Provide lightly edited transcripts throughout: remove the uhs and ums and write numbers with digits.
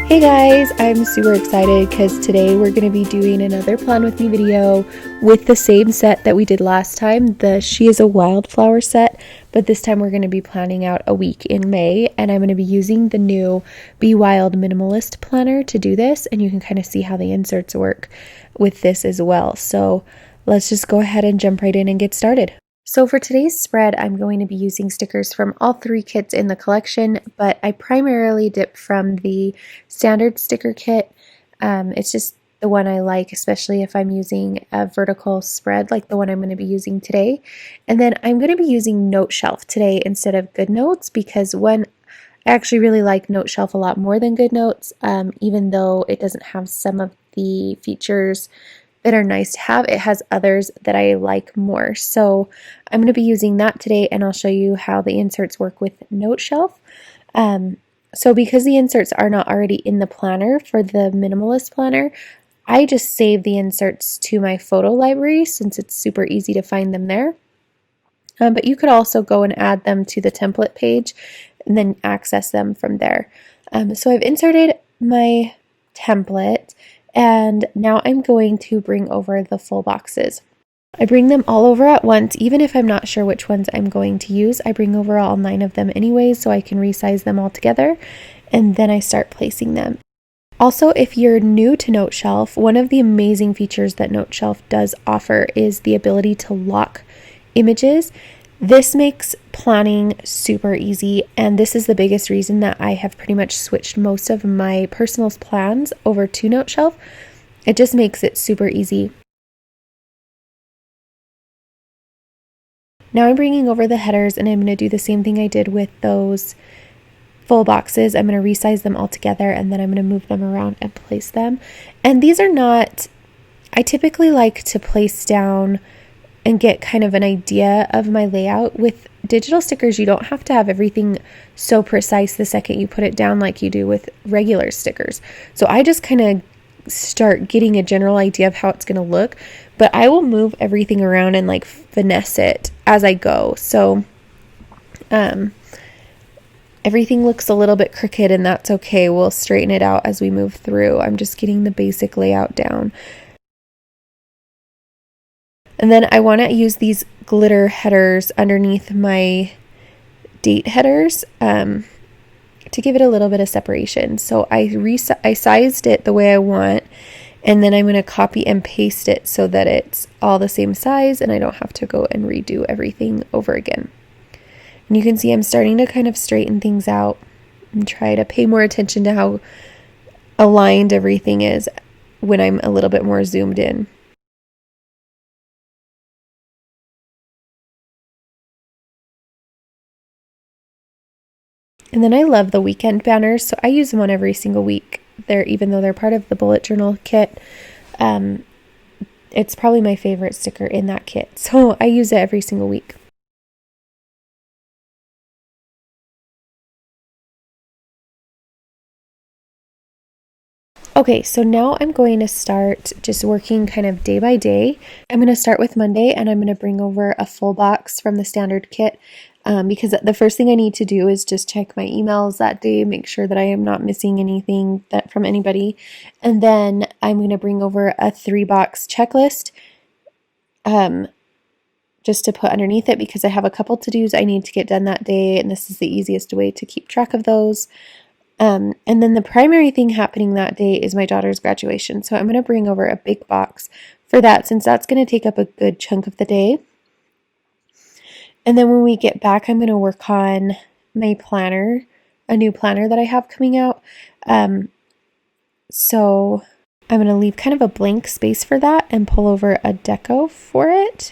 Hey guys, I'm super excited because today we're going to be doing another Plan With Me video with the same set that we did last time, the She Is a Wildflower set, but this time we're going to be planning out a week in May, and I'm going to be using the new Be Wild Minimalist planner to do this, and you can kind of see how the inserts work with this as well. So let's just go ahead and jump right in and get started. So for today's spread, I'm going to be using stickers from all three kits in the collection, but I primarily dip from the standard sticker kit. It's just the one I like, especially if I'm using a vertical spread like the one I'm going to be using today. And then I'm going to be using Note Shelf today instead of Good Notes because I actually really like Note Shelf a lot more than Good Notes, even though it doesn't have some of the features that are nice to have. It has others that I like more. So I'm going to be using that today, and I'll show you how the inserts work with Note Shelf. So because the inserts are not already in the planner for the Minimalist planner, I just save the inserts to my photo library since it's super easy to find them there. But you could also go and add them to the template page and then access them from there. So I've inserted my template, and now I'm going to bring over the full boxes. I bring them all over at once, even if I'm not sure which ones I'm going to use. I bring over all 9 of them anyways, so I can resize them all together, and then I start placing them. Also, if you're new to Note Shelf, one of the amazing features that Note Shelf does offer is the ability to lock images. This makes planning super easy, and this is the biggest reason that I have pretty much switched most of my personal plans over to Note Shelf. It just makes it super easy. Now I'm bringing over the headers, and I'm going to do the same thing I did with those full boxes. I'm going to resize them all together, and then I'm going to move them around and place them. And these are not, I typically like to place down and get kind of an idea of my layout. With digital stickers, you don't have to have everything so precise the second you put it down like you do with regular stickers. So I just kind of start getting a general idea of how it's going to look, but I will move everything around and like finesse it as I go. So everything looks a little bit crooked, and that's okay. We'll straighten it out as we move through. I'm just getting the basic layout down. And then I want to use these glitter headers underneath my date headers to give it a little bit of separation. So I sized it the way I want, and then I'm going to copy and paste it so that it's all the same size and I don't have to go and redo everything over again. And you can see I'm starting to kind of straighten things out and try to pay more attention to how aligned everything is when I'm a little bit more zoomed in. And then I love the weekend banners, so I use them on every single week. Even though they're part of the bullet journal kit, it's probably my favorite sticker in that kit. So I use it every single week. Okay, so now I'm going to start just working kind of day by day. I'm going to start with Monday, and I'm going to bring over a full box from the standard kit because the first thing I need to do is just check my emails that day, make sure that I am not missing anything from anybody. And then I'm going to bring over a 3-box checklist just to put underneath it because I have a couple to-dos I need to get done that day, and this is the easiest way to keep track of those. And then the primary thing happening that day is my daughter's graduation. So I'm going to bring over a big box for that since that's going to take up a good chunk of the day. And then when we get back, I'm going to work on my planner, a new planner that I have coming out. So I'm going to leave kind of a blank space for that and pull over a deco for it.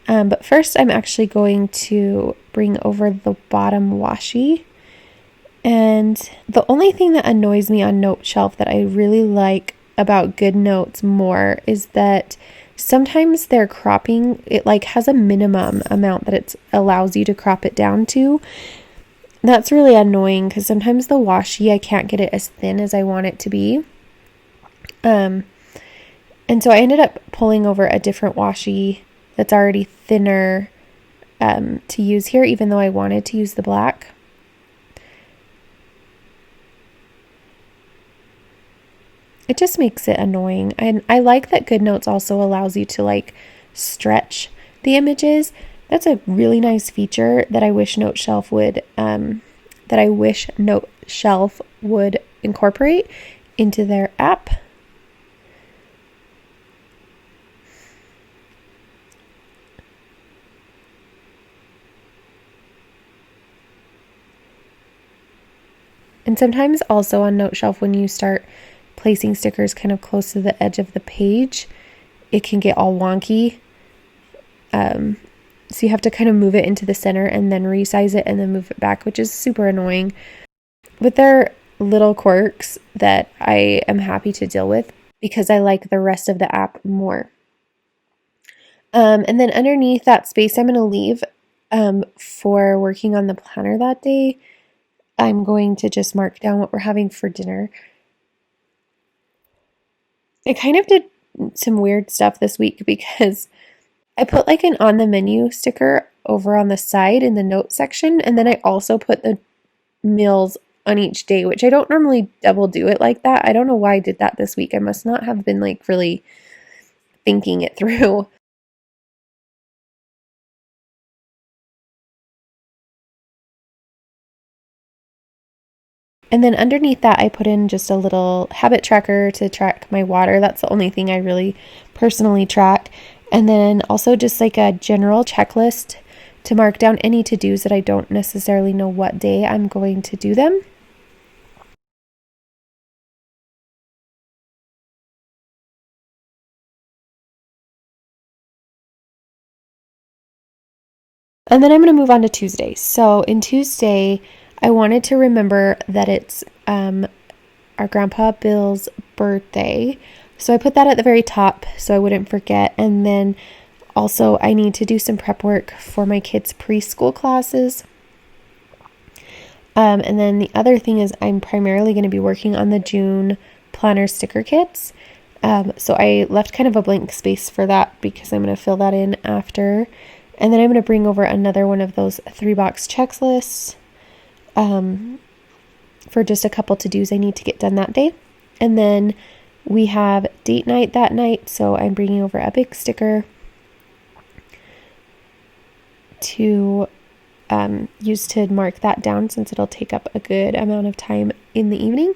But first I'm actually going to bring over the bottom washi. And the only thing that annoys me on Note Shelf that I really like about Good Notes more is that sometimes their cropping, it like has a minimum amount that it allows you to crop it down to. That's really annoying because sometimes the washi, I can't get it as thin as I want it to be. And so I ended up pulling over a different washi that's already thinner to use here, even though I wanted to use the black. it just makes it annoying. And I like that GoodNotes also allows you to like stretch the images. That's a really nice feature that I wish Note Shelf would incorporate into their app. And sometimes also on Note Shelf, when you start placing stickers kind of close to the edge of the page, it can get all wonky. So you have to kind of move it into the center and then resize it and then move it back, which is super annoying. But they're little quirks that I am happy to deal with because I like the rest of the app more. And then underneath that space I'm going to leave for working on the planner that day, I'm going to just mark down what we're having for dinner. I kind of did some weird stuff this week because I put like an on the menu sticker over on the side in the note section, and then I also put the meals on each day, which I don't normally double do it like that. I don't know why I did that this week. I must not have been like really thinking it through. And then underneath that, I put in just a little habit tracker to track my water. That's the only thing I really personally track. And then also just like a general checklist to mark down any to-dos that I don't necessarily know what day I'm going to do them. And then I'm going to move on to Tuesday. So in Tuesday, I wanted to remember that it's our Grandpa Bill's birthday. So I put that at the very top so I wouldn't forget. And then also I need to do some prep work for my kids' preschool classes. And then the other thing is I'm primarily going to be working on the June planner sticker kits. So I left kind of a blank space for that because I'm going to fill that in after. And then I'm going to bring over another one of those 3-box checklists for just a couple to-dos I need to get done that day. And then we have date night that night, so I'm bringing over a big sticker to use to mark that down since it'll take up a good amount of time in the evening.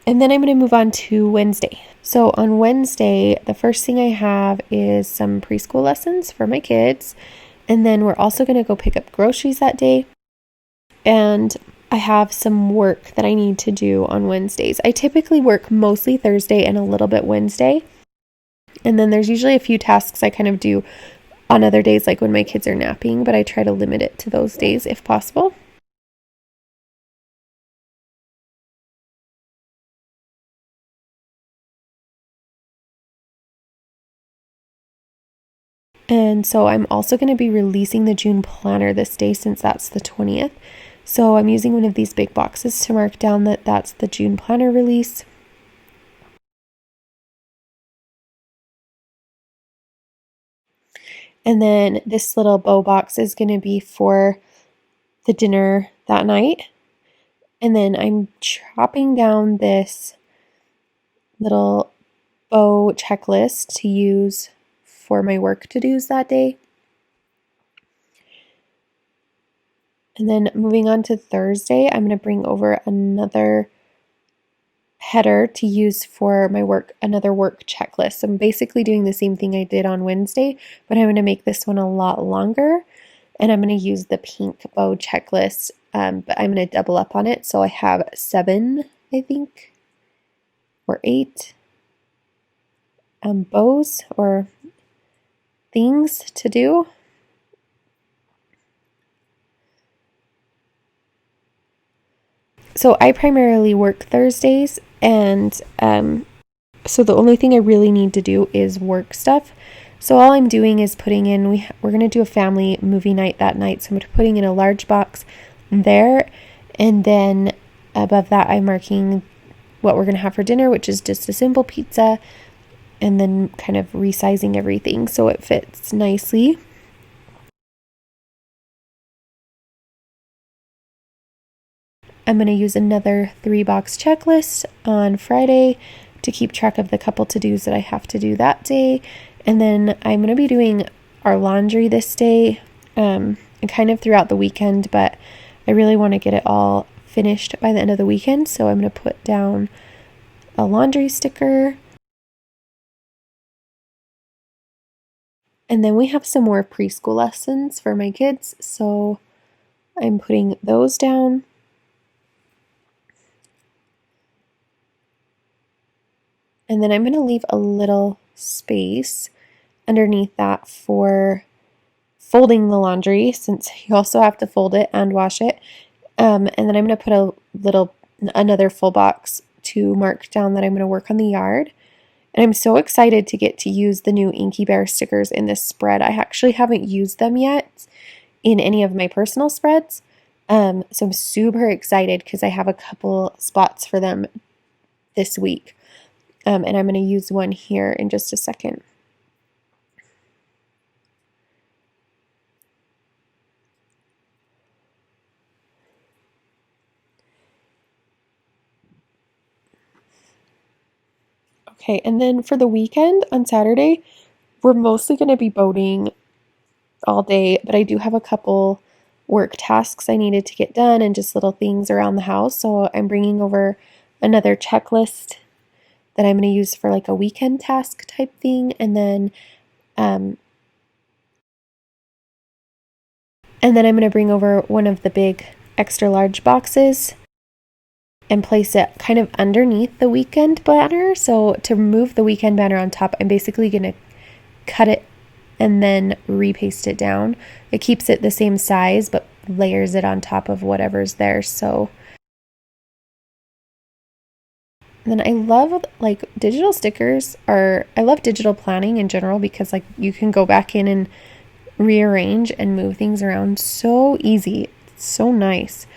And then I'm going to move on to Wednesday. So on Wednesday, the first thing I have is some preschool lessons for my kids. And then we're also going to go pick up groceries that day. And I have some work that I need to do on Wednesdays. I typically work mostly Thursday and a little bit Wednesday. And then there's usually a few tasks I kind of do on other days, like when my kids are napping, but I try to limit it to those days if possible. And so I'm also going to be releasing the June planner this day since that's the 20th. So I'm using one of these big boxes to mark down that that's the June planner release. And then this little bow box is going to be for the dinner that night. And then I'm chopping down this little bow checklist to use for my work to-dos that day. And then moving on to Thursday, I'm going to bring over another header to use for my work, another work checklist. So I'm basically doing the same thing I did on Wednesday, but I'm going to make this one a lot longer. And I'm going to use the pink bow checklist, but I'm going to double up on it. So I have 7, I think, or 8 bows or things to do. So I primarily work Thursdays, and so the only thing I really need to do is work stuff. So all I'm doing is putting in, we're going to do a family movie night that night, so I'm putting in a large box there, and then above that I'm marking what we're going to have for dinner, which is just a simple pizza, and then kind of resizing everything so it fits nicely. I'm going to use another 3-box checklist on Friday to keep track of the couple to-dos that I have to do that day. And then I'm going to be doing our laundry this day, and kind of throughout the weekend, but I really want to get it all finished by the end of the weekend. So I'm going to put down a laundry sticker. And then we have some more preschool lessons for my kids, so I'm putting those down. And then I'm going to leave a little space underneath that for folding the laundry, since you also have to fold it and wash it. And then I'm going to put another full box to mark down that I'm going to work on the yard. And I'm so excited to get to use the new Inky Bear stickers in this spread. I actually haven't used them yet in any of my personal spreads. So I'm super excited because I have a couple spots for them this week. And I'm going to use one here in just a second. Okay, and then for the weekend on Saturday, we're mostly going to be boating all day, but I do have a couple work tasks I needed to get done and just little things around the house. So I'm bringing over another checklist that I'm going to use for like a weekend task type thing. And then I'm going to bring over one of the big extra large boxes and place it kind of underneath the weekend banner. So to remove the weekend banner on top, I'm basically going to cut it and then repaste it down. It keeps it the same size, but layers it on top of whatever's there. So and then I love like digital stickers I love digital planning in general because like you can go back in and rearrange and move things around so easy. It's so nice.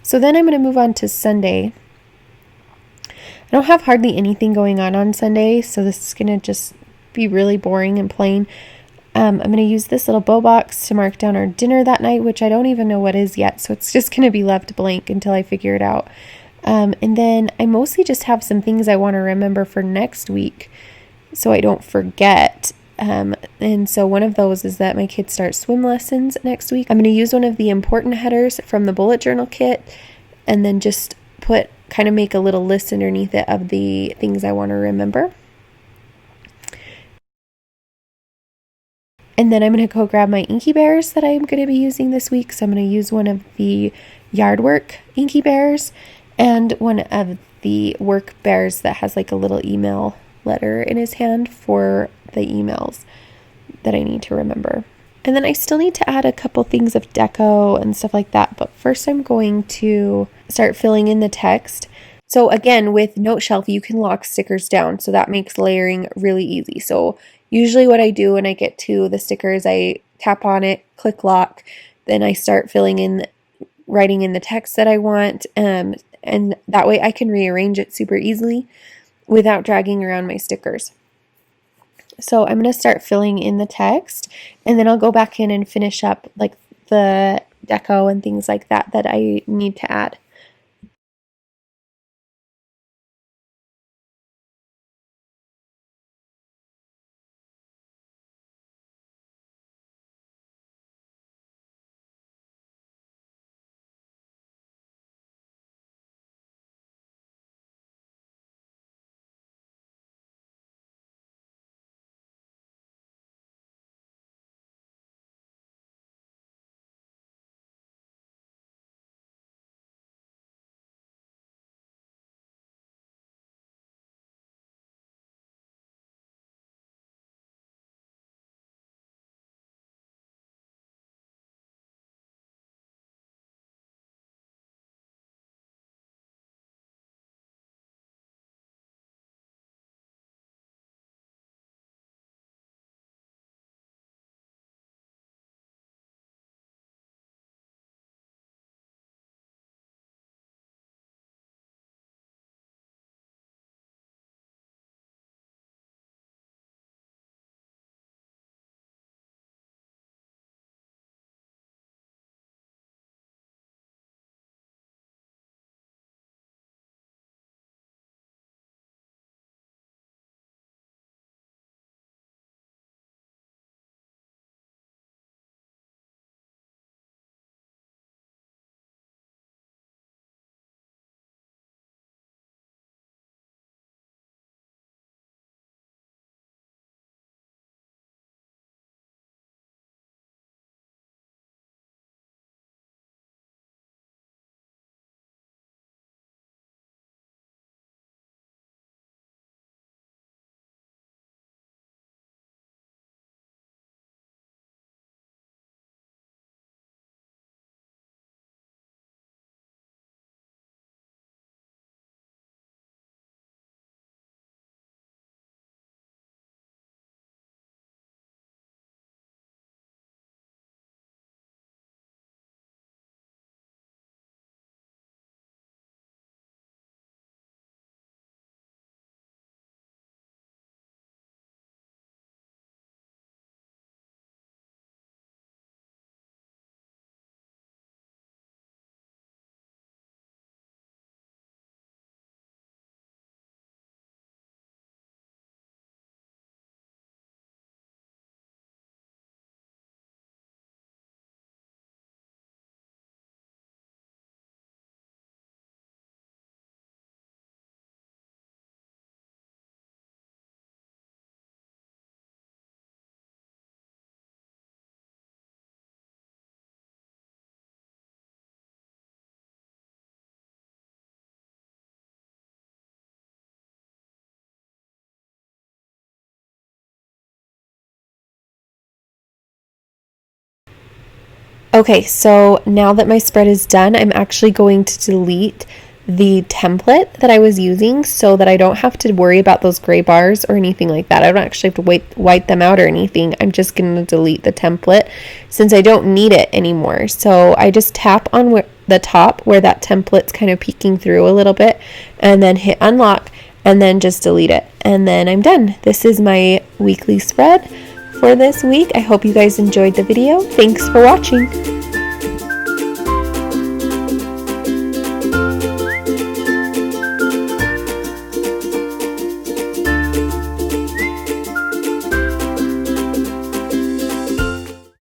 So then I'm going to move on to Sunday. I don't have hardly anything going on Sunday, so this is going to just be really boring and plain. I'm going to use this little bow box to mark down our dinner that night, which I don't even know what is yet, so it's just going to be left blank until I figure it out. And then I mostly just have some things I want to remember for next week so I don't forget. And so one of those is that my kids start swim lessons next week. I'm going to use one of the important headers from the bullet journal kit and then just kind of make a little list underneath it of the things I want to remember. And then I'm going to go grab my Inky Bears that I'm going to be using this week. So I'm going to use one of the yard work Inky Bears and one of the work bears that has like a little email letter in his hand for the emails that I need to remember. And then I still need to add a couple things of deco and stuff like that. But first I'm going to start filling in the text. So again, with Note Shelf, you can lock stickers down. So that makes layering really easy. So usually what I do when I get to the stickers, I tap on it, click lock, then I start writing in the text that I want. And that way I can rearrange it super easily without dragging around my stickers. So I'm going to start filling in the text, and then I'll go back in and finish up like the deco and things like that I need to add. Okay, so now that my spread is done, I'm actually going to delete the template that I was using so that I don't have to worry about those gray bars or anything like that. I don't actually have to white them out or anything. I'm just going to delete the template since I don't need it anymore. So I just tap on the top where that template's kind of peeking through a little bit, and then hit unlock, and then just delete it. And then I'm done. This is my weekly spread for this week. I hope you guys enjoyed the video. Thanks for watching.